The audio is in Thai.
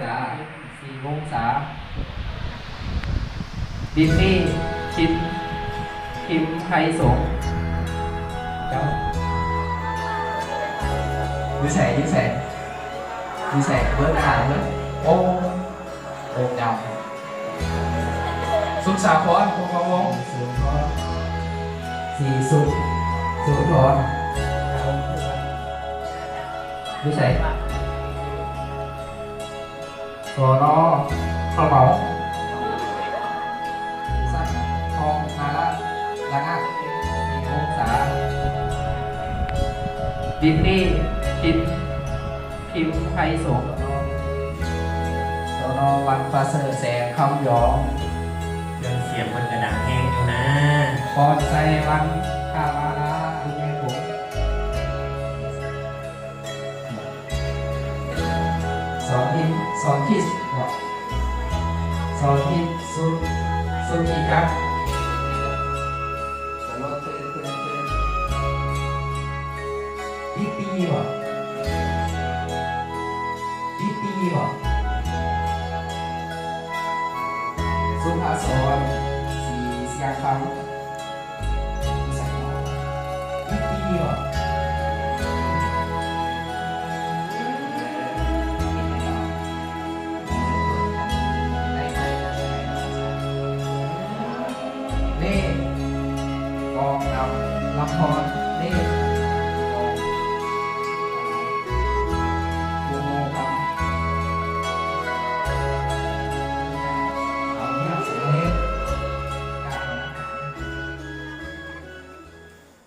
จ้า4 องศาดิสนีย์คิมไทสงเจ้าดูแสเบิร์ดอาหารเบิร์ดโอ้ดำสุขสาครพงษ์วงศ์สุพรดูแสสอนอข้าวเหมาสักทองนาละนา4 องศาดิสนีย์คิมไทสงสนวันประเสริฐแสงคำหยองเรื่องเสียงมันกระดังแห้งอยู่นะพรไซวันคามาลาคุณแม่ผมสอนทิศสุขีครับรถตื่นปีวะสุภาษรสีเสียงคำ